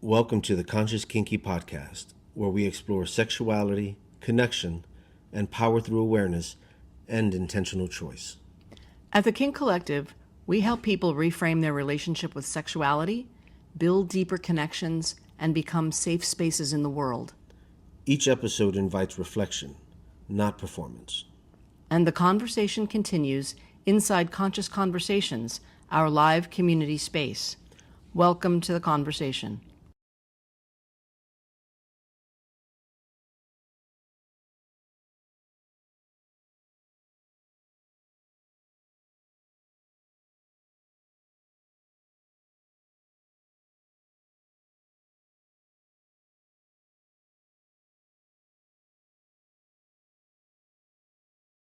Welcome to the Conscious Kinky Podcast, where we explore sexuality, connection, and power through awareness and intentional choice. At the Kink Collective, we help people reframe their relationship with sexuality, build deeper connections, and become safe spaces in the world. Each episode invites reflection, not performance. And the conversation continues inside Conscious Conversations, our live community space. Welcome to the conversation.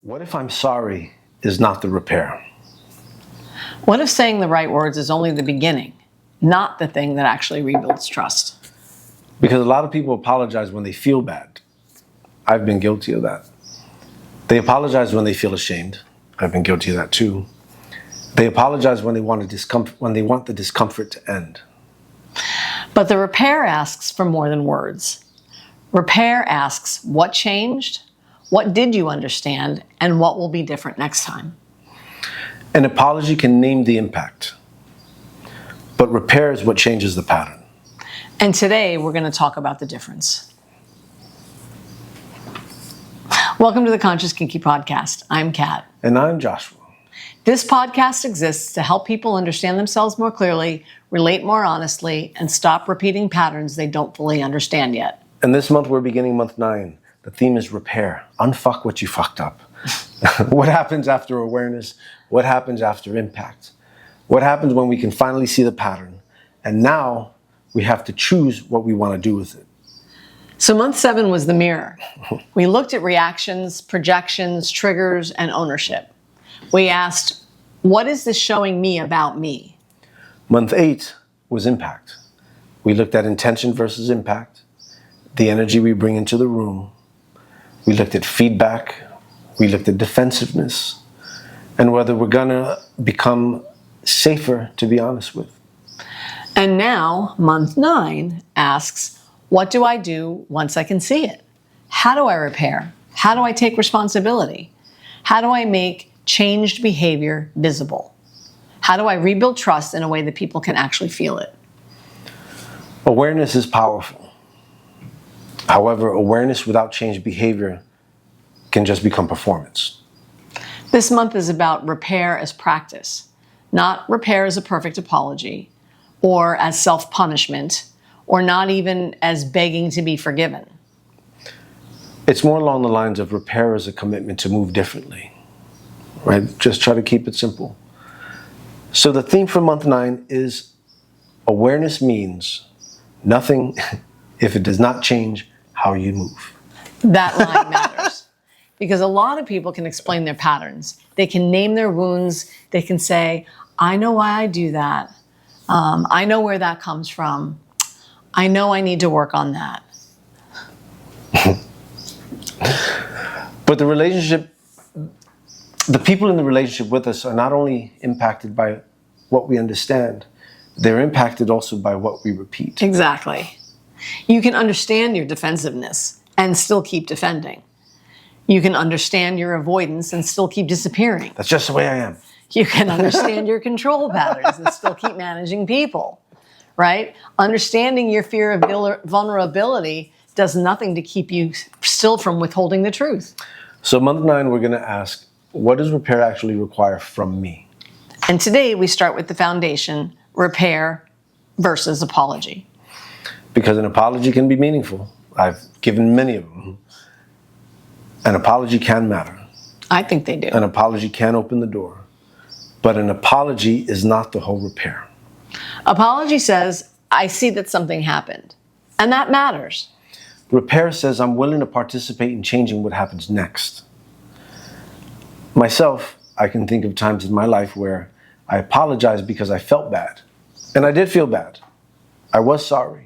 What if I'm sorry is not the repair? What if saying the right words is only the beginning, not the thing that actually rebuilds trust? Because a lot of people apologize when they feel bad. I've been guilty of that. They apologize when they feel ashamed. I've been guilty of that too. They apologize when they want the discomfort to end. But the repair asks for more than words. Repair asks what changed, what did you understand, and what will be different next time. An apology can name the impact, but repair is what changes the pattern. And today we're going to talk about the difference. Welcome to the Conscious Kinky Podcast. I'm Kat. And I'm Joshua. This podcast exists to help people understand themselves more clearly, relate more honestly, and stop repeating patterns they don't fully understand yet. And this month we're beginning month 9. The theme is repair. Unfuck what you fucked up. What happens after awareness? What happens after impact? What happens when we can finally see the pattern? And now we have to choose what we want to do with it. So month 7 was the mirror. We looked at reactions, projections, triggers, and ownership. We asked, what is this showing me about me? Month 8 was impact. We looked at intention versus impact, the energy we bring into the room. We looked at feedback, we looked at defensiveness, and whether we're gonna become safer to be honest with. And now, month 9 asks, what do I do once I can see it? How do I repair? How do I take responsibility? How do I make changed behavior visible? How do I rebuild trust in a way that people can actually feel it? Awareness is powerful. However, awareness without changed behavior can just become performance. This month is about repair as practice, not repair as a perfect apology, or as self-punishment, or not even as begging to be forgiven. It's more along the lines of repair as a commitment to move differently, right? Just try to keep it simple. So the theme for month 9 is awareness means nothing if it does not change how you move. That line matters because a lot of people can explain their patterns. They can name their wounds. They can say, I know why I do that. I know where that comes from. I know I need to work on that. But the people in the relationship with us are not only impacted by what we understand, they're impacted also by what we repeat. Exactly. You can understand your defensiveness and still keep defending. You can understand your avoidance and still keep disappearing. That's just the way I am. You can understand your control patterns and still keep managing people, right? Understanding your fear of vulnerability does nothing to keep you still from withholding the truth. So month 9, we're going to ask, what does repair actually require from me? And today we start with the foundation, repair versus apology. Because an apology can be meaningful. I've given many of them. An apology can matter. I think they do. An apology can open the door. But an apology is not the whole repair. Apology says, I see that something happened. And that matters. Repair says I'm willing to participate in changing what happens next. Myself, I can think of times in my life where I apologized because I felt bad. And I did feel bad. I was sorry.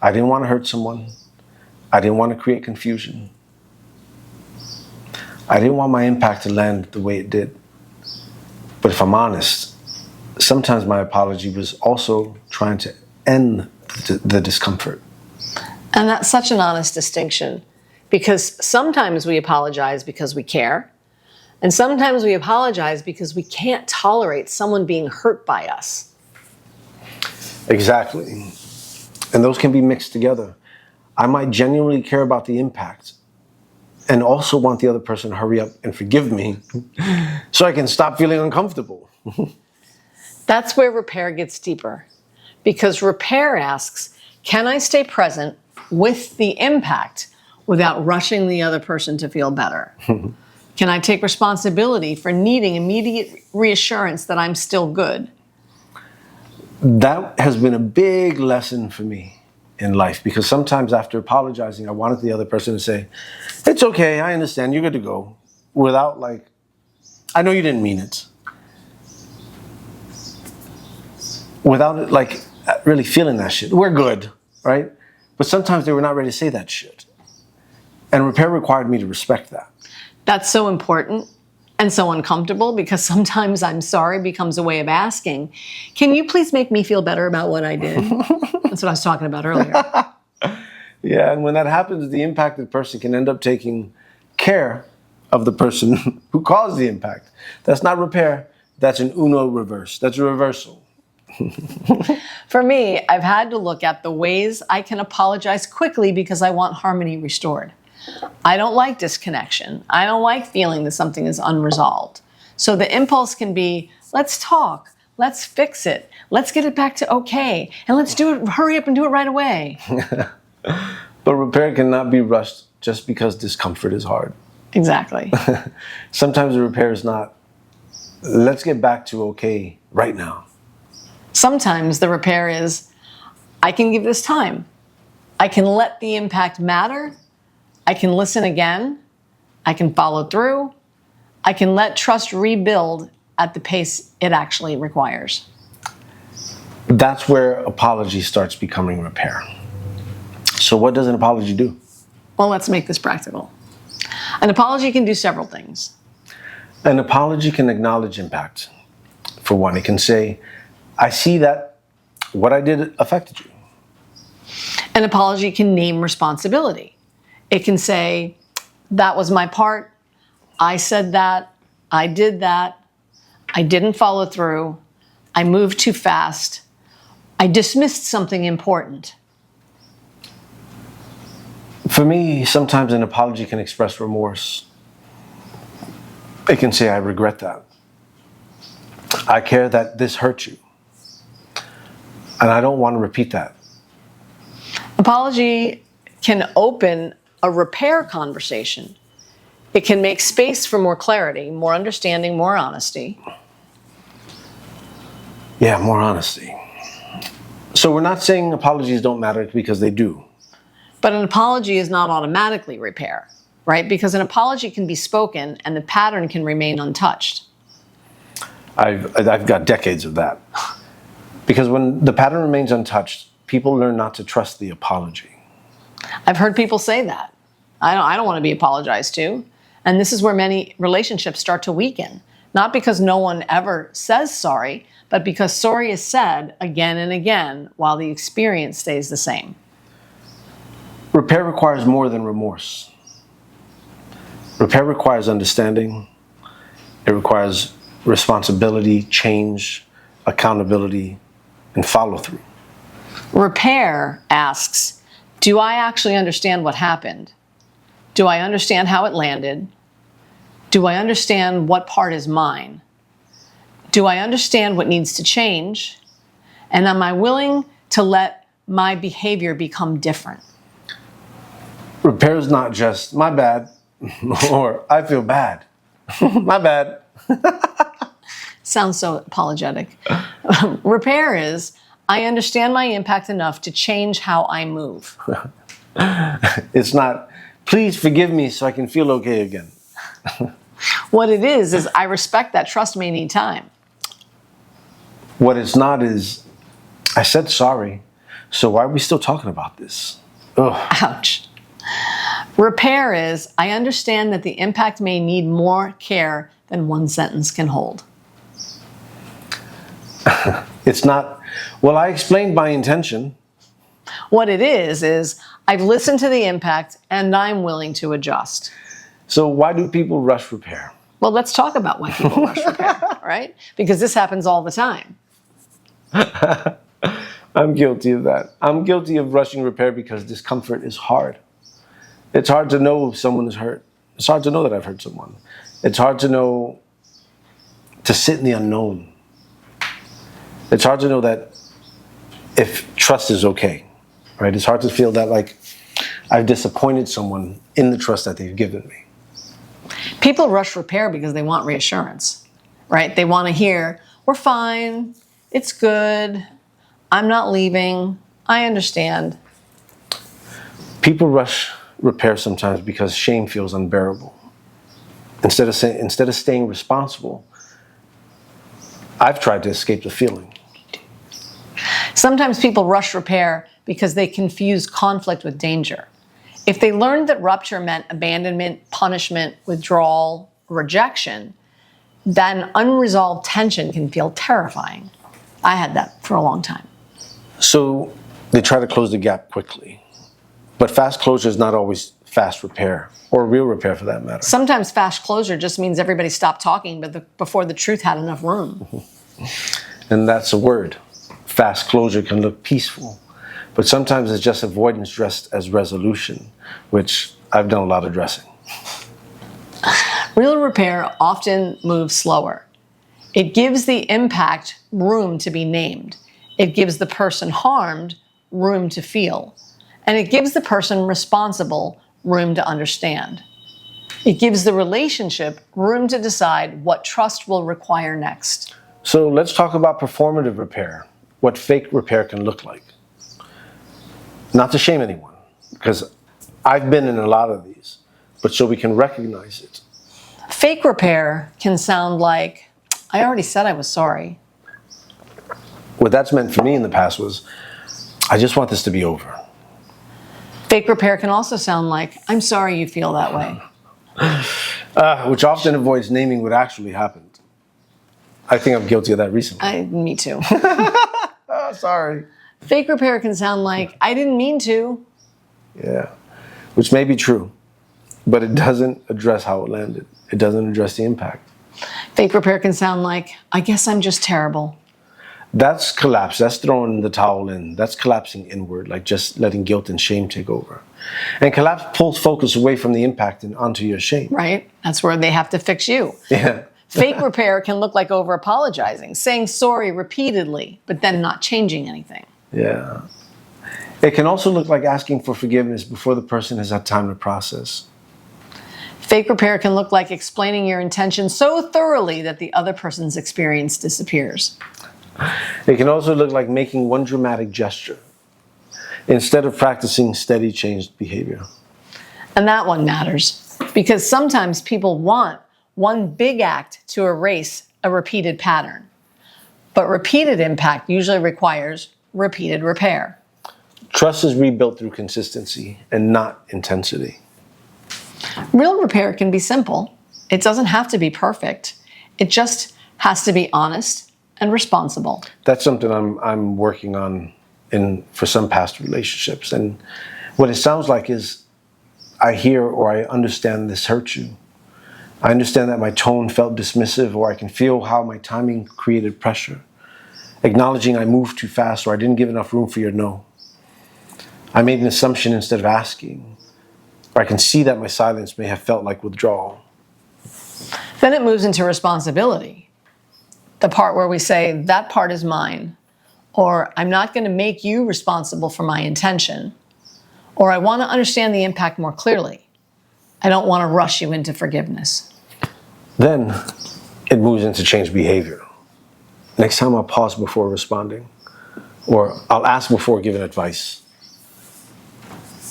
I didn't want to hurt someone. I didn't want to create confusion. I didn't want my impact to land the way it did. But if I'm honest, sometimes my apology was also trying to end the the discomfort. And that's such an honest distinction, because sometimes we apologize because we care, and sometimes we apologize because we can't tolerate someone being hurt by us. Exactly. And those can be mixed together. I might genuinely care about the impact and also want the other person to hurry up and forgive me so I can stop feeling uncomfortable. That's where repair gets deeper, because repair asks, can I stay present with the impact without rushing the other person to feel better? Can I take responsibility for needing immediate reassurance that I'm still good? That has been a big lesson for me in life, because sometimes after apologizing, I wanted the other person to say, it's okay, I understand, you're good to go, without like, I know you didn't mean it. Without it, like, really feeling that shit. We're good, right? But sometimes they were not ready to say that shit. And repair required me to respect that. That's so important and so uncomfortable, because sometimes I'm sorry becomes a way of asking, can you please make me feel better about what I did? That's what I was talking about earlier. Yeah, and when that happens, the impacted person can end up taking care of the person who caused the impact. That's not repair. That's an Uno reverse. That's a reversal. For me, I've had to look at the ways I can apologize quickly because I want harmony restored. I don't like disconnection. I don't like feeling that something is unresolved. So the impulse can be, let's talk, let's fix it, let's get it back to okay, and let's do it, hurry up and do it right away. But repair cannot be rushed just because discomfort is hard. Exactly. Sometimes the repair is not, let's get back to okay right now. Sometimes the repair is, I can give this time. I can let the impact matter. I can listen again. I can follow through. I can let trust rebuild at the pace it actually requires. That's where apology starts becoming repair. So what does an apology do? Well, let's make this practical. An apology can do several things. An apology can acknowledge impact. For one, it can say, I see that what I did affected you. An apology can name responsibility. It can say, that was my part. I said that. I did that. I didn't follow through. I moved too fast. I dismissed something important. For me, sometimes an apology can express remorse. It can say, I regret that. I care that this hurt you. And I don't want to repeat that. Apology can open a repair conversation. It can make space for more clarity, more understanding, more honesty. Yeah, more honesty. So we're not saying apologies don't matter, because they do. But an apology is not automatically repair, right? Because an apology can be spoken and the pattern can remain untouched. I've got decades of that. Because when the pattern remains untouched, people learn not to trust the apology. I've heard people say that. I don't want to be apologized to. And this is where many relationships start to weaken. Not because no one ever says sorry, but because sorry is said again and again while the experience stays the same. Repair requires more than remorse. Repair requires understanding. It requires responsibility, change, accountability, and follow through. Repair asks, do I actually understand what happened? Do I understand how it landed? Do I understand what part is mine? Do I understand what needs to change? And am I willing to let my behavior become different? Repair is not just, my bad, or I feel bad. My bad. Sounds so apologetic. Repair is, I understand my impact enough to change how I move. It's not, please forgive me so I can feel okay again. What it is I respect that trust may need time. What it's not is, I said sorry, so why are we still talking about this? Ugh. Ouch. Repair is, I understand that the impact may need more care than one sentence can hold. It's not, well, I explained my intention. What it is I've listened to the impact and I'm willing to adjust. So why do people rush repair? Well, let's talk about why people rush repair, right? Because this happens all the time. I'm guilty of that. I'm guilty of rushing repair because discomfort is hard. It's hard to know if someone is hurt. It's hard to know that I've hurt someone. It's hard to know, to sit in the unknown. It's hard to know that if trust is okay, right? It's hard to feel that like I've disappointed someone in the trust that they've given me. People rush repair because they want reassurance, right? They want to hear, we're fine, it's good, I'm not leaving, I understand. People rush repair sometimes because shame feels unbearable. Instead of staying responsible, I've tried to escape the feeling. Sometimes people rush repair because they confuse conflict with danger. If they learned that rupture meant abandonment, punishment, withdrawal, rejection, then unresolved tension can feel terrifying. I had that for a long time. So they try to close the gap quickly. But fast closure is not always fast repair, or real repair for that matter. Sometimes fast closure just means everybody stopped talking before the truth had enough room. And that's a word. Fast closure can look peaceful, but sometimes it's just avoidance dressed as resolution, which I've done a lot of dressing. Real repair often moves slower. It gives the impact room to be named. It gives the person harmed room to feel. And it gives the person responsible room to understand. It gives the relationship room to decide what trust will require next. So let's talk about performative repair, what fake repair can look like. Not to shame anyone, because I've been in a lot of these, but so we can recognize it. Fake repair can sound like, I already said I was sorry. What that's meant for me in the past was, I just want this to be over. Fake repair can also sound like, I'm sorry you feel that way. Which often avoids naming what actually happened. I think I'm guilty of that recently. Me too. Sorry. Fake repair can sound like, I didn't mean to. Yeah, which may be true, but it doesn't address how it landed. It doesn't address the impact. Fake repair can sound like, I guess I'm just terrible. That's collapse. That's throwing the towel in. That's collapsing inward, like just letting guilt and shame take over. And collapse pulls focus away from the impact and onto your shame. Right? That's where they have to fix you. Yeah. Fake repair can look like over apologizing, saying sorry repeatedly, but then not changing anything. Yeah. It can also look like asking for forgiveness before the person has had time to process. Fake repair can look like explaining your intention so thoroughly that the other person's experience disappears. It can also look like making one dramatic gesture instead of practicing steady changed behavior. And that one matters because sometimes people want one big act to erase a repeated pattern. But repeated impact usually requires repeated repair. Trust is rebuilt through consistency and not intensity. Real repair can be simple. It doesn't have to be perfect. It just has to be honest and responsible. That's something I'm working on for some past relationships. And what it sounds like is I hear or I understand this hurt you. I understand that my tone felt dismissive, or I can feel how my timing created pressure. Acknowledging I moved too fast, or I didn't give enough room for your no. I made an assumption instead of asking, or I can see that my silence may have felt like withdrawal. Then it moves into responsibility. The part where we say, that part is mine, or I'm not going to make you responsible for my intention, or I want to understand the impact more clearly. I don't want to rush you into forgiveness. Then it moves into change behavior. Next time I'll pause before responding, or I'll ask before giving advice,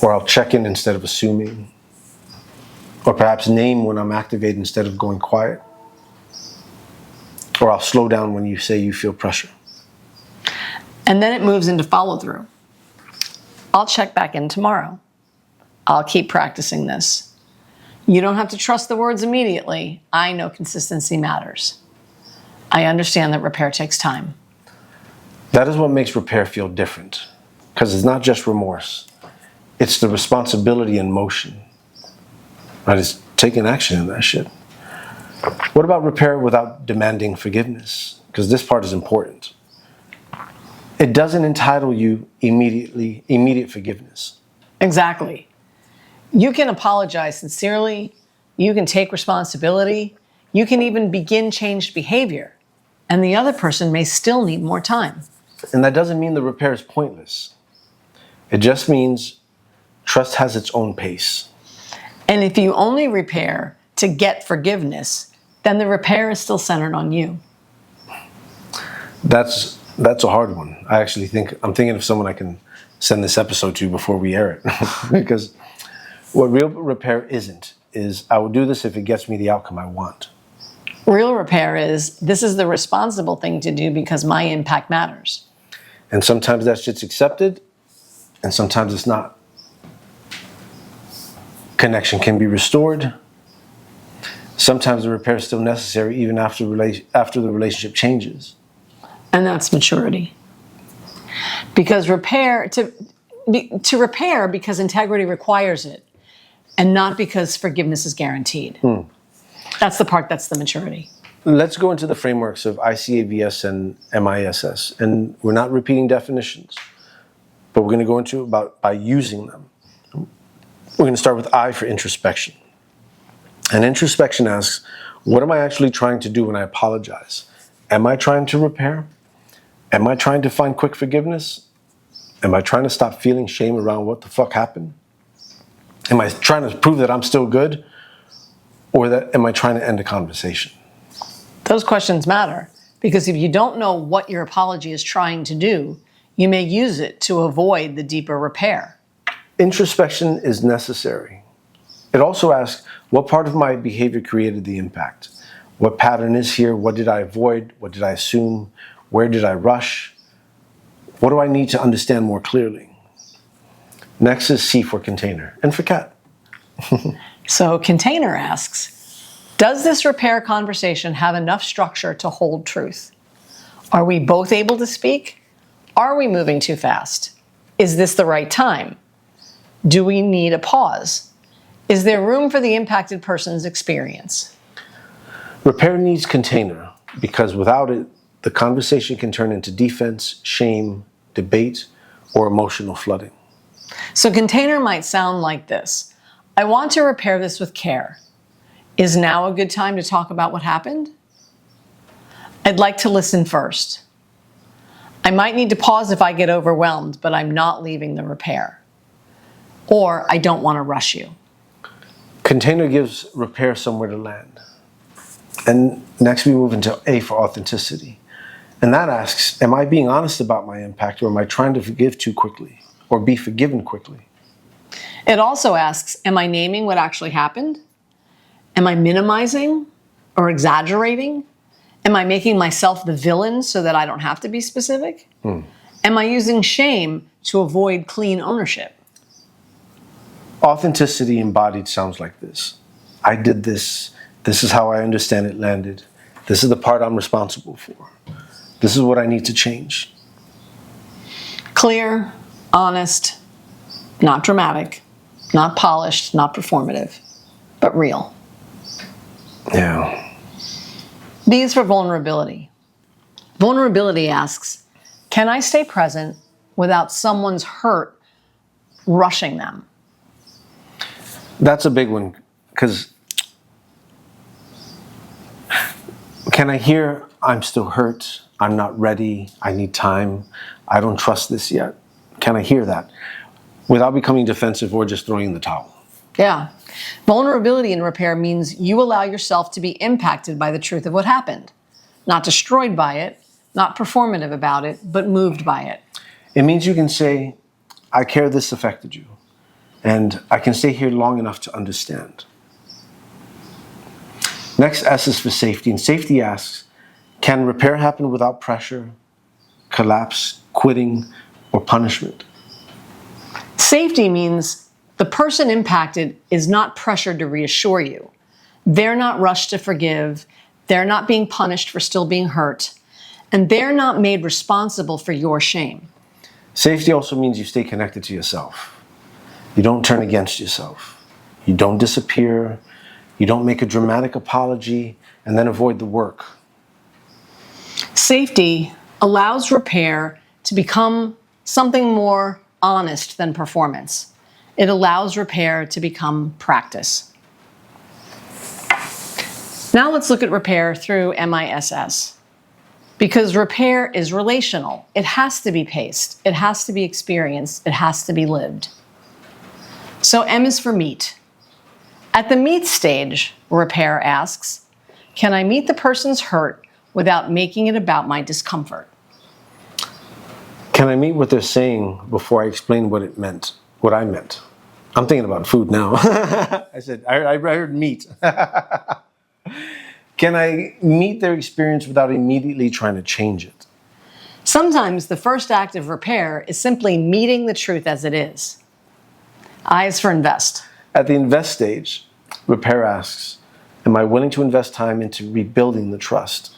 or I'll check in instead of assuming, or perhaps name when I'm activated instead of going quiet, or I'll slow down when you say you feel pressure. And then it moves into follow through. I'll check back in tomorrow. I'll keep practicing this. You don't have to trust the words immediately. I know consistency matters. I understand that repair takes time. That is what makes repair feel different. because it's not just remorse. It's the responsibility in motion. Right? It's taking action in that shit. What about repair without demanding forgiveness? Because this part is important. It doesn't entitle you immediate forgiveness. Exactly. You can apologize sincerely. You can take responsibility. You can even begin changed behavior. And the other person may still need more time. And that doesn't mean the repair is pointless. It just means trust has its own pace. And if you only repair to get forgiveness, then the repair is still centered on you. That's a hard one. I'm thinking of someone I can send this episode to before we air it. Because what real repair is I will do this if it gets me the outcome I want. Real repair is, this is the responsible thing to do because my impact matters. And sometimes that shit's accepted, and sometimes it's not. Connection can be restored. Sometimes the repair is still necessary even after the relationship changes. And that's maturity. Because to repair because integrity requires it, and not because forgiveness is guaranteed. That's the part that's the maturity. Let's go into the frameworks of ICAVS and MISS. And we're not repeating definitions, but we're going to go into by using them. We're going to start with I for introspection. And introspection asks, what am I actually trying to do when I apologize? Am I trying to repair? Am I trying to find quick forgiveness? Am I trying to stop feeling shame around what the fuck happened? Am I trying to prove that I'm still good? Or am I trying to end a conversation? Those questions matter, because if you don't know what your apology is trying to do, you may use it to avoid the deeper repair. Introspection is necessary. It also asks, what part of my behavior created the impact? What pattern is here? What did I avoid? What did I assume? Where did I rush? What do I need to understand more clearly? Next is C for container, and for cat. So container asks, does this repair conversation have enough structure to hold truth? Are we both able to speak? Are we moving too fast? Is this the right time? Do we need a pause? Is there room for the impacted person's experience? Repair needs container, because without it, the conversation can turn into defense, shame, debate, or emotional flooding. So container might sound like this. I want to repair this with care. Is now a good time to talk about what happened? I'd like to listen first. I might need to pause if I get overwhelmed, but I'm not leaving the repair. Or I don't want to rush you. Container gives repair somewhere to land. And next we move into A for authenticity. And that asks, am I being honest about my impact, or am I trying to forgive too quickly or be forgiven quickly? It also asks, am I naming what actually happened? Am I minimizing or exaggerating? Am I making myself the villain so that I don't have to be specific? Am I using shame to avoid clean ownership? Authenticity embodied sounds like this. I did this. This is how I understand it landed. This is the part I'm responsible for. This is what I need to change. Clear, honest, not dramatic, not polished, not performative, but real. Yeah. B is for vulnerability. Vulnerability asks, can I stay present without someone's hurt rushing them? That's a big one, because can I hear, I'm still hurt, I'm not ready, I need time, I don't trust this yet? Can I hear that without becoming defensive or just throwing in the towel? Yeah. Vulnerability in repair means you allow yourself to be impacted by the truth of what happened. Not destroyed by it, not performative about it, but moved by it. It means you can say, I care this affected you, and I can stay here long enough to understand. Next, S is for safety, and safety asks, can repair happen without pressure, collapse, quitting, or punishment? Safety means the person impacted is not pressured to reassure you. They're not rushed to forgive. They're not being punished for still being hurt. And they're not made responsible for your shame. Safety also means you stay connected to yourself. You don't turn against yourself. You don't disappear. You don't make a dramatic apology and then avoid the work. Safety allows repair to become something more honest than performance. It allows repair to become practice. Now let's look at repair through MISS. Because repair is relational. It has to be paced. It has to be experienced. It has to be lived. So M is for meet. At the meet stage, repair asks, can I meet the person's hurt without making it about my discomfort? Can I meet what they're saying before I explain what I meant? I'm thinking about food now. I heard meat. Can I meet their experience without immediately trying to change it? Sometimes the first act of repair is simply meeting the truth as it is. I is for invest. At the invest stage, repair asks, am I willing to invest time into rebuilding the trust?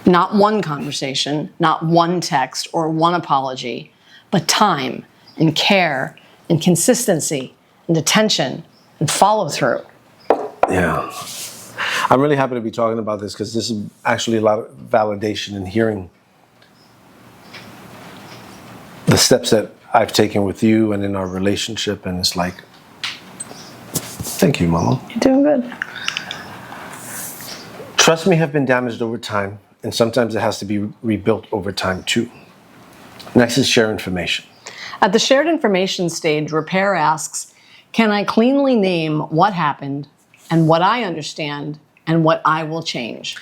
Not one conversation, not one text or one apology, but time and care and consistency and attention and follow through. Yeah. I'm really happy to be talking about this because this is actually a lot of validation in hearing the steps that I've taken with you and in our relationship. And it's like, thank you, Mama. You're doing good. Trust may have been damaged over time, and sometimes it has to be rebuilt over time too. Next is share information. At the shared information stage, repair asks, can I cleanly name what happened and what I understand and what I will change?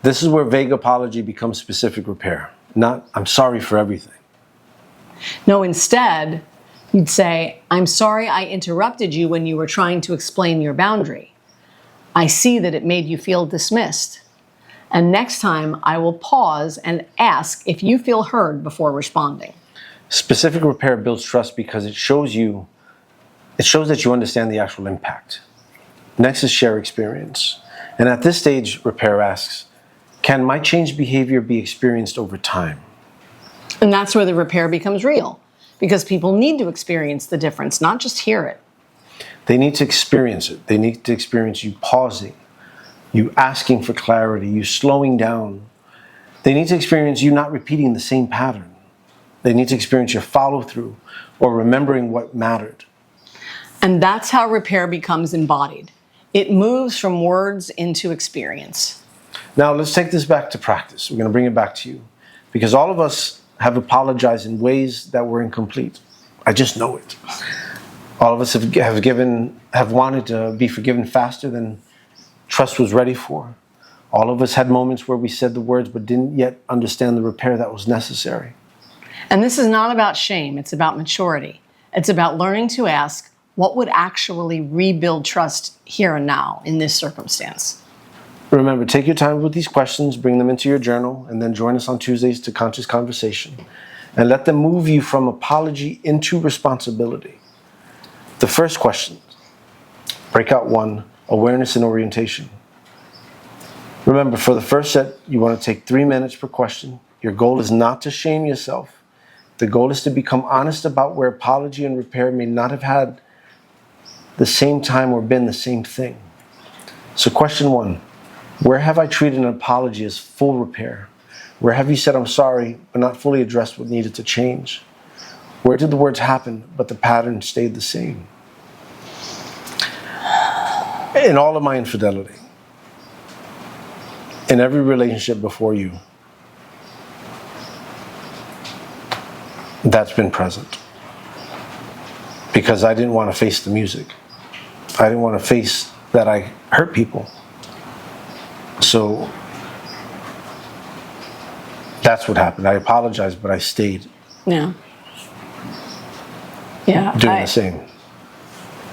This is where vague apology becomes specific repair, not I'm sorry for everything. No, instead, you'd say, I'm sorry I interrupted you when you were trying to explain your boundary. I see that it made you feel dismissed. And next time I will pause and ask if you feel heard before responding. Specific repair builds trust because it shows that you understand the actual impact. Next is share experience. And at this stage, repair asks, can my changed behavior be experienced over time? And that's where the repair becomes real, because people need to experience the difference, not just hear it. They need to experience it. They need to experience you pausing, you asking for clarity, you slowing down. They need to experience you not repeating the same pattern. They need to experience your follow through or remembering what mattered. And that's how repair becomes embodied. It moves from words into experience. Now let's take this back to practice. We're going to bring it back to you because all of us have apologized in ways that were incomplete. I just know it. All of us have wanted to be forgiven faster than trust was ready for. All of us had moments where we said the words but didn't yet understand the repair that was necessary. And this is not about shame, it's about maturity. It's about learning to ask, what would actually rebuild trust here and now in this circumstance? Remember, take your time with these questions, bring them into your journal, and then join us on Tuesdays to Conscious Conversation. And let them move you from apology into responsibility. The first question, breakout 1, awareness and orientation. Remember, for the first set, you want to take 3 minutes per question. Your goal is not to shame yourself. The goal is to become honest about where apology and repair may not have had the same time or been the same thing. So question 1, where have I treated an apology as full repair? Where have you said I'm sorry, but not fully addressed what needed to change? Where did the words happen, but the pattern stayed the same? In all of my infidelity, in every relationship before you, that's been present. Because I didn't want to face the music. I didn't want to face that I hurt people. So that's what happened. I apologized, but I stayed. Yeah. Doing the same.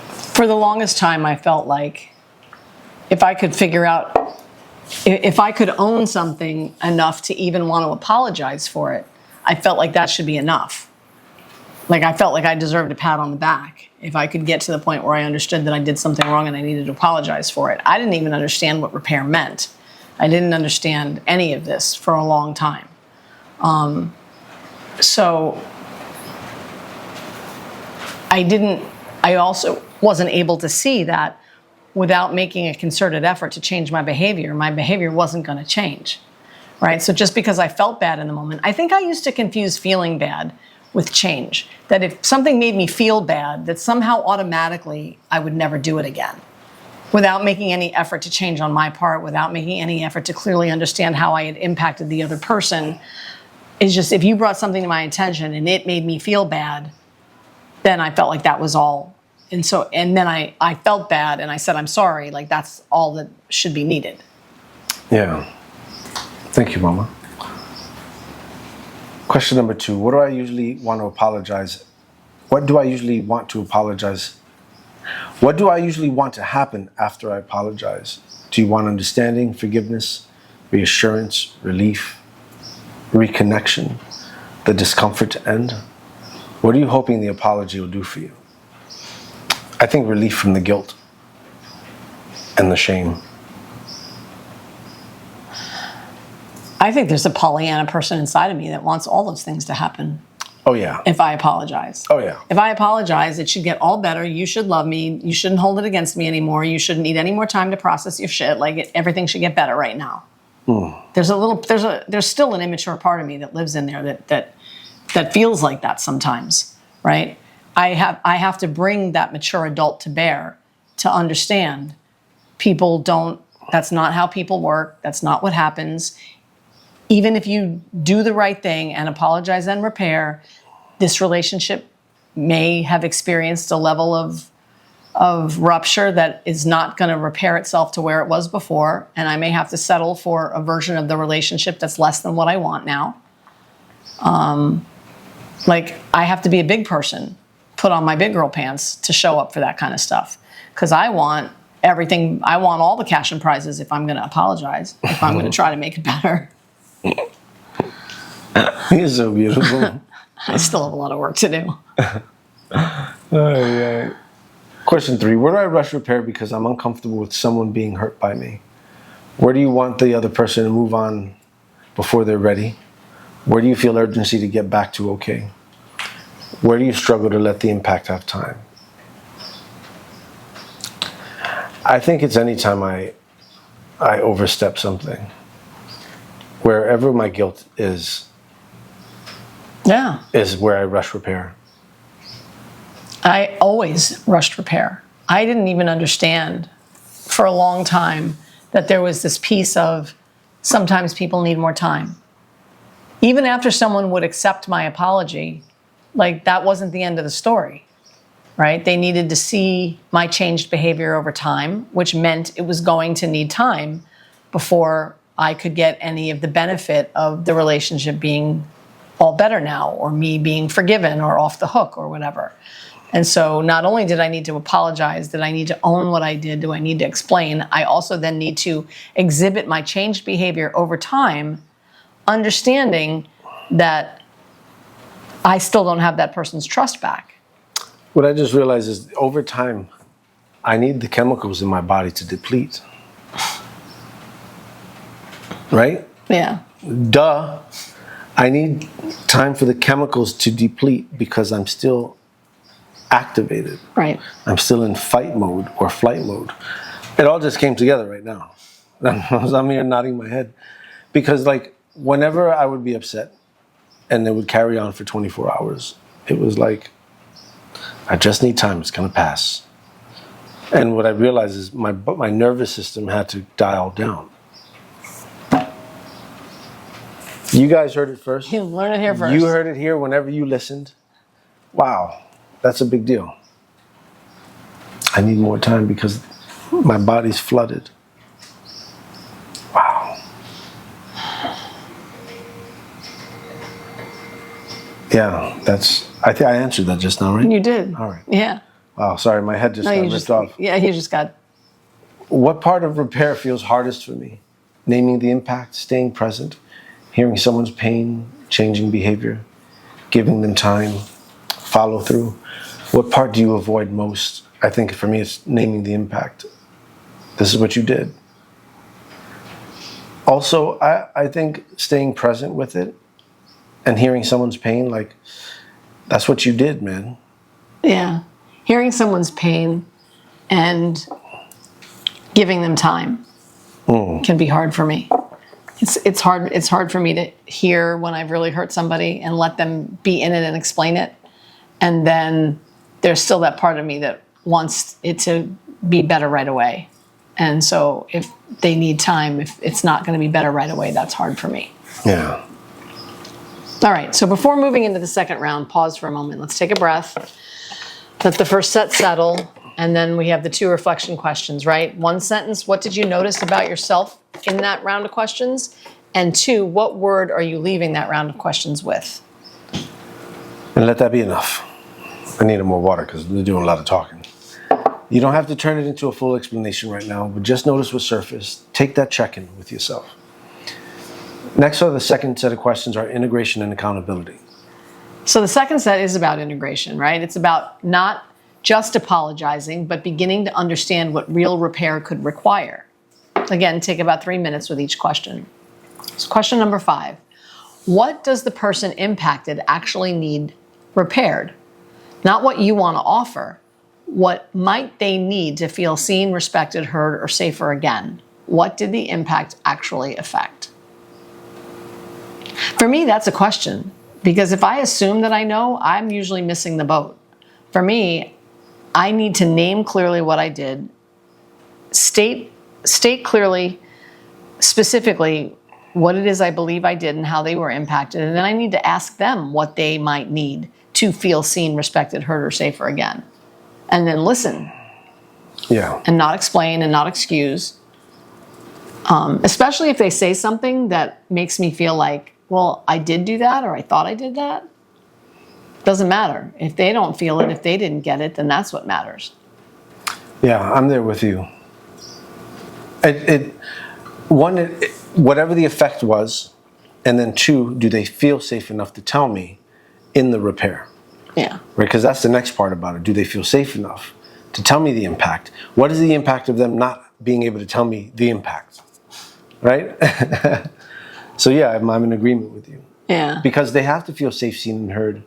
For the longest time, I felt like if I could figure out, if I could own something enough to even want to apologize for it, I felt like that should be enough. Like I felt like I deserved a pat on the back if I could get to the point where I understood that I did something wrong and I needed to apologize for it. I didn't even understand what repair meant. I didn't understand any of this for a long time. So I also wasn't able to see that without making a concerted effort to change my behavior wasn't going to change, right? So just because I felt bad in the moment, I think I used to confuse feeling bad with change. That if something made me feel bad, that somehow automatically I would never do it again, without making any effort to change on my part, without making any effort to clearly understand how I had impacted the other person. It's just, if you brought something to my attention and it made me feel bad, then I felt like that was all. And then I felt bad and I said, I'm sorry, like that's all that should be needed. Yeah. Thank you, Mama. Question number 2. What do I usually want to apologize? What do I usually want to apologize? What do I usually want to happen after I apologize? Do you want understanding, forgiveness, reassurance, relief, reconnection, the discomfort to end? What are you hoping the apology will do for you? I think relief from the guilt and the shame. I think there's a Pollyanna person inside of me that wants all those things to happen. Oh, yeah. If I apologize. Oh, yeah. If I apologize, it should get all better. You should love me. You shouldn't hold it against me anymore. You shouldn't need any more time to process your shit. Like everything should get better right now. There's still an immature part of me that lives in there that feels like that sometimes, right? I have to bring that mature adult to bear to understand that's not how people work. That's not what happens. Even if you do the right thing and apologize and repair, this relationship may have experienced a level of rupture that is not going to repair itself to where it was before. And I may have to settle for a version of the relationship that's less than what I want now. Like I have to be a big person, put on my big girl pants to show up for that kind of stuff. Because I want everything, I want all the cash and prizes if I'm going to apologize, if I'm going to try to make it better. You're so beautiful. I still have a lot of work to do. Yeah. Question 3. Where do I rush repair because I'm uncomfortable with someone being hurt by me? Where do you want the other person to move on before they're ready? Where do you feel urgency to get back to okay? Where do you struggle to let the impact have time? I think it's anytime I overstep something. Wherever my guilt is where I rush repair. I always rushed repair. I didn't even understand for a long time that there was this piece of sometimes people need more time. Even after someone would accept my apology, like that wasn't the end of the story, right? They needed to see my changed behavior over time, which meant it was going to need time before I could get any of the benefit of the relationship being all better now, or me being forgiven or off the hook or whatever. And so not only did I need to apologize, did I need to own what I did, do I need to explain, I also then need to exhibit my changed behavior over time, understanding that I still don't have that person's trust back. What I just realized is over time, I need the chemicals in my body to deplete. Right? Yeah. Duh. I need time for the chemicals to deplete because I'm still activated. Right. I'm still in fight mode or flight mode. It all just came together right now. I'm here nodding my head. Because like whenever I would be upset and it would carry on for 24 hours, it was like, I just need time, it's gonna pass. And what I realized is my nervous system had to dial down. You guys heard it first. You learn it here first. You heard it here whenever you listened. Wow, that's a big deal. I need more time because my body's flooded. Wow. Yeah, I think I answered that just now, right? You did. All right. Yeah. Wow, sorry, my head just got ripped off. Yeah, you just got... What part of repair feels hardest for me? Naming the impact, staying present, hearing someone's pain, changing behavior, giving them time, follow through. What part do you avoid most? I think for me it's naming the impact. This is what you did. Also, I think staying present with it and hearing someone's pain, like, that's what you did, man. Yeah. Hearing someone's pain and giving them time can be hard for me. It's hard for me to hear when I've really hurt somebody and let them be in it and explain it. And then there's still that part of me that wants it to be better right away. And so if they need time, if it's not going to be better right away, that's hard for me. Yeah. All right, so before moving into the second round, pause for a moment. Let's take a breath. Let the first set settle, and then we have the 2 reflection questions, right? 1 sentence, what did you notice about yourself in that round of questions? And 2, what word are you leaving that round of questions with? And let that be enough. I need more water because we're doing a lot of talking. You don't have to turn it into a full explanation right now, but just notice what surfaced. Take that check-in with yourself. Next are the second set of questions are integration and accountability. So the second set is about integration, right? It's about not just apologizing, but beginning to understand what real repair could require. Again, take about 3 minutes with each question. So question number 5. What does the person impacted actually need repaired? Not what you want to offer. What might they need to feel seen, respected, heard, or safer again? What did the impact actually affect? For me, that's a question. Because if I assume that I know, I'm usually missing the boat. For me, I need to name clearly what I did, state clearly, specifically, what it is I believe I did and how they were impacted. And then I need to ask them what they might need to feel seen, respected, heard, or safer again. And then listen. Yeah. And not explain and not excuse. Especially if they say something that makes me feel like, well, I did do that or I thought I did that. Doesn't matter. If they don't feel it, if they didn't get it, then that's what matters. Yeah, I'm there with you. Whatever the effect was, and then 2, do they feel safe enough to tell me in the repair? Yeah. Right, because that's the next part about it. Do they feel safe enough to tell me the impact? What is the impact of them not being able to tell me the impact? Right? So yeah, I'm in agreement with you. Yeah. Because they have to feel safe, seen, and heard,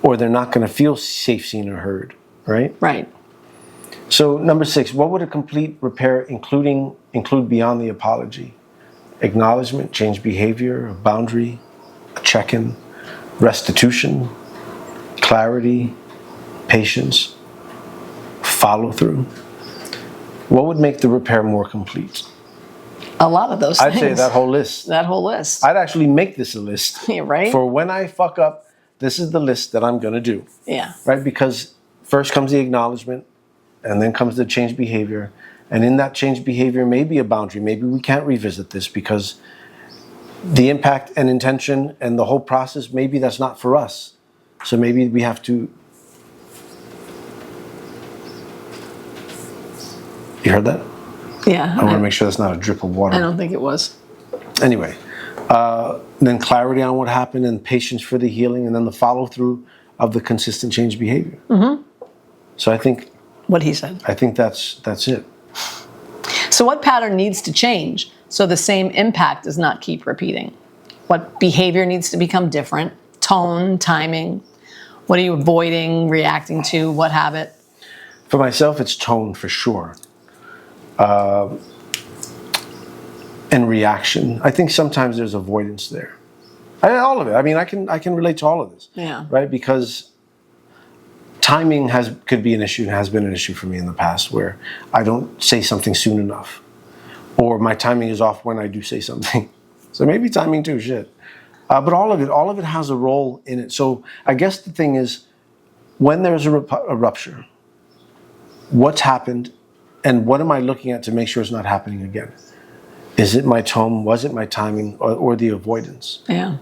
or they're not going to feel safe, seen, or heard. Right? Right. So number 6, what would a complete repair include beyond the apology? Acknowledgement, change behavior, a boundary, a check-in, restitution, clarity, patience, follow through. What would make the repair more complete? A lot of those things. I'd say that whole list. That whole list. I'd actually make this a list. Yeah, right? For when I fuck up, this is the list that I'm going to do. Yeah. Right? Because first comes the acknowledgement, and then comes the change behavior. And in that change behavior may be a boundary. Maybe we can't revisit this because the impact and intention and the whole process, maybe that's not for us. So maybe we have to... You heard that? Yeah. I want to make sure that's not a drip of water. I don't think it was. Anyway, then clarity on what happened and patience for the healing and then the follow through of the consistent change behavior. Mm-hmm. So I think... What he said. I think that's it. So what pattern needs to change so the same impact does not keep repeating? What behavior needs to become different? Tone, timing? What are you avoiding, reacting to? What habit? For myself, it's tone for sure. And reaction. I think sometimes there's avoidance there. All of it. I mean, I can relate to all of this. Yeah. Right? Because timing could be an issue and has been an issue for me in the past where I don't say something soon enough. Or my timing is off when I do say something. So maybe timing too, shit. But all of it has a role in it. So I guess the thing is, when there's a rupture, what's happened and what am I looking at to make sure it's not happening again? Is it my tone? Was it my timing or the avoidance? Yeah.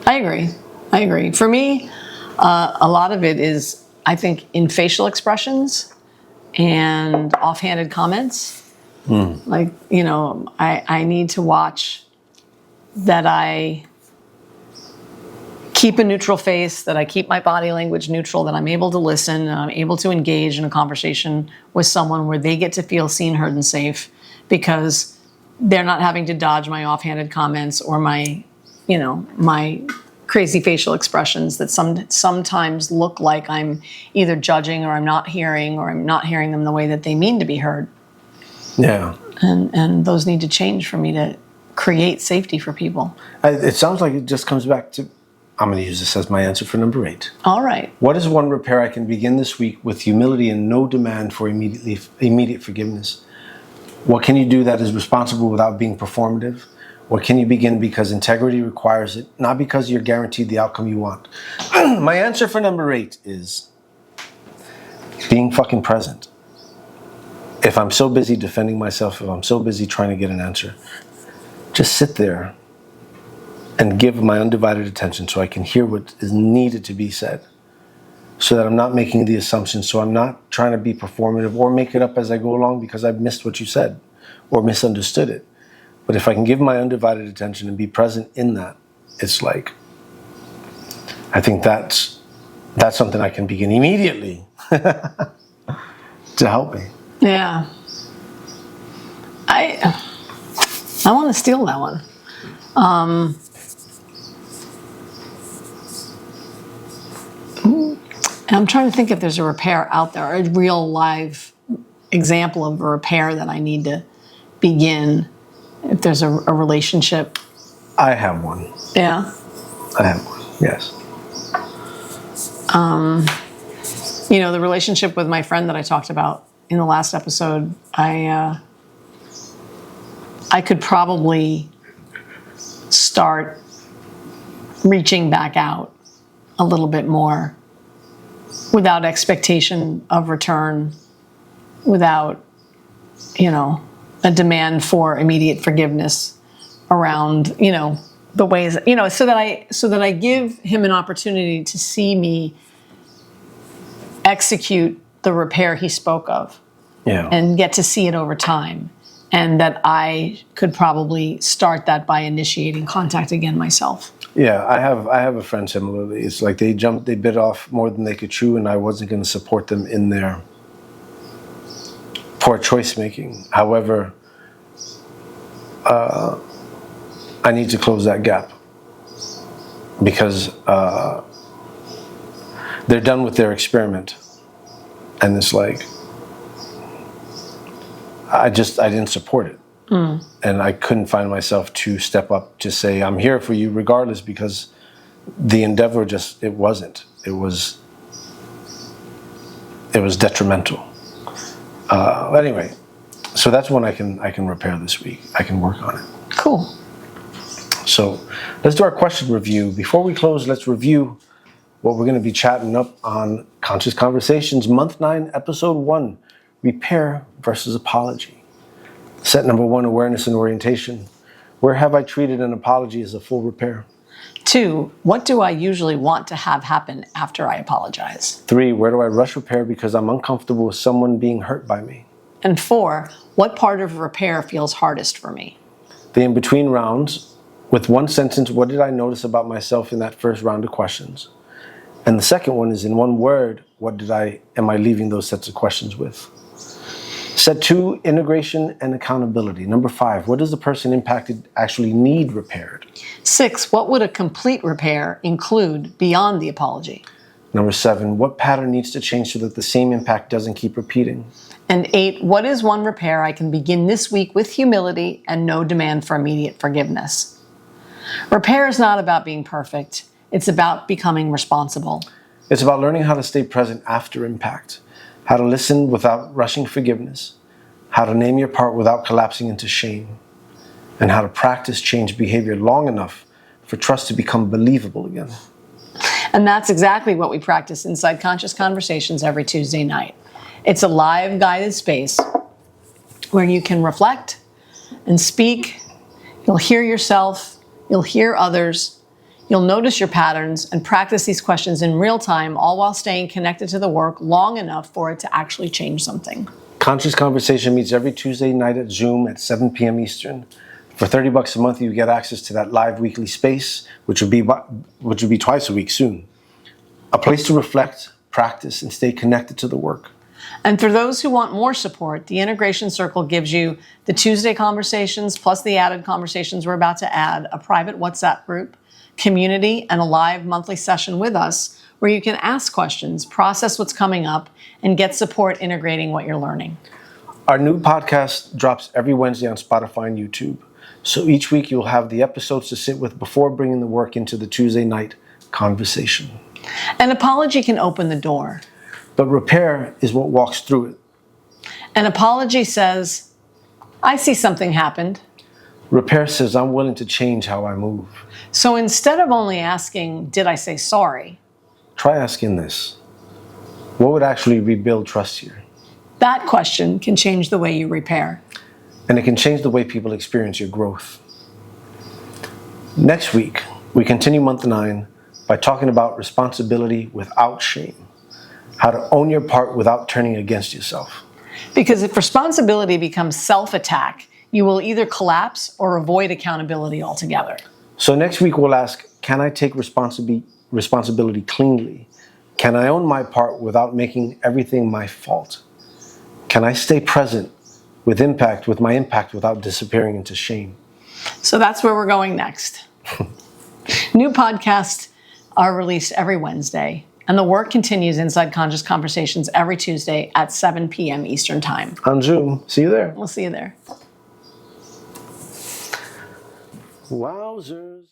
I agree. For me, a lot of it is, I think, in facial expressions and offhanded comments. Like, I need to watch that I keep a neutral face, that I keep my body language neutral, that I'm able to listen, and I'm able to engage in a conversation with someone where they get to feel seen, heard, and safe because they're not having to dodge my offhanded comments or my crazy facial expressions that sometimes look like I'm either judging or I'm not hearing them the way that they mean to be heard. Yeah. And those need to change for me to create safety for people. It sounds like it just comes back to, I'm going to use this as my answer for number 8. All right. What is one repair I can begin this week with humility and no demand for immediate forgiveness? What can you do that is responsible without being performative? What can you begin because integrity requires it, not because you're guaranteed the outcome you want? My answer for number 8 is being fucking present. If I'm so busy defending myself, if I'm so busy trying to get an answer, just sit there and give my undivided attention so I can hear what is needed to be said, so that I'm not making the assumptions, so I'm not trying to be performative or make it up as I go along because I've missed what you said or misunderstood it. But if I can give my undivided attention and be present in that, it's like, I think that's something I can begin immediately to help me. Yeah. I want to steal that one. I'm trying to think if there's a repair out there, a real live example of a repair that I need to begin. If there's a relationship. I have one. Yeah. I have one, yes. The relationship with my friend that I talked about in the last episode, I could probably start reaching back out a little bit more without expectation of return, without, a demand for immediate forgiveness around, the ways, so that I give him an opportunity to see me execute the repair he spoke of. Yeah. And get to see it over time. And that I could probably start that by initiating contact again myself. Yeah, I have a friend similarly. It's like they bit off more than they could chew, and I wasn't going to support them in their poor choice making. However, I need to close that gap because they're done with their experiment, and it's like I didn't support it. And I couldn't find myself to step up to say, I'm here for you regardless, because the endeavor it wasn't. It was detrimental. Anyway, so that's one I can repair this week. I can work on it. Cool. So let's do our question review. Before we close, let's review what we're going to be chatting up on Conscious Conversations, Month 9, Episode 1, Repair versus Apology. Set number 1, awareness and orientation. Where have I treated an apology as a full repair? 2, what do I usually want to have happen after I apologize? 3, where do I rush repair because I'm uncomfortable with someone being hurt by me? And 4, what part of repair feels hardest for me? The in-between rounds, with one sentence, what did I notice about myself in that first round of questions? And the second one is in one word, what am I leaving those sets of questions with? Set 2, integration and accountability. Number 5, what does the person impacted actually need repaired? 6, what would a complete repair include beyond the apology? Number 7, what pattern needs to change so that the same impact doesn't keep repeating? And 8, what is one repair I can begin this week with humility and no demand for immediate forgiveness? Repair is not about being perfect. It's about becoming responsible. It's about learning how to stay present after impact, how to listen without rushing forgiveness, how to name your part without collapsing into shame, and how to practice change behavior long enough for trust to become believable again. And that's exactly what we practice inside Conscious Conversations every Tuesday night. It's a live guided space where you can reflect and speak. You'll hear yourself, you'll hear others, you'll notice your patterns and practice these questions in real time, all while staying connected to the work long enough for it to actually change something. Conscious Conversation meets every Tuesday night at Zoom at 7 p.m. Eastern. For $30 a month, you get access to that live weekly space, which will be twice a week soon. A place to reflect, practice, and stay connected to the work. And for those who want more support, the Integration Circle gives you the Tuesday conversations plus the added conversations we're about to add, a private WhatsApp group, community, and a live monthly session with us where you can ask questions, process what's coming up, and get support integrating what you're learning. Our new podcast drops every Wednesday on Spotify and YouTube. So each week you'll have the episodes to sit with before bringing the work into the Tuesday night conversation. An apology can open the door. But repair is what walks through it. An apology says, I see something happened. Repair says, I'm willing to change how I move. So instead of only asking, did I say sorry? Try asking this. What would actually rebuild trust here? That question can change the way you repair. And it can change the way people experience your growth. Next week, we continue month 9 by talking about responsibility without shame. How to own your part without turning against yourself. Because if responsibility becomes self-attack, you will either collapse or avoid accountability altogether. So next week we'll ask, can I take responsibility cleanly? Can I own my part without making everything my fault? Can I stay present with my impact without disappearing into shame? So that's where we're going next. New podcasts are released every Wednesday, and the work continues inside Conscious Conversations every Tuesday at 7 p.m. Eastern Time. On Zoom. See you there. We'll see you there. Wowzers.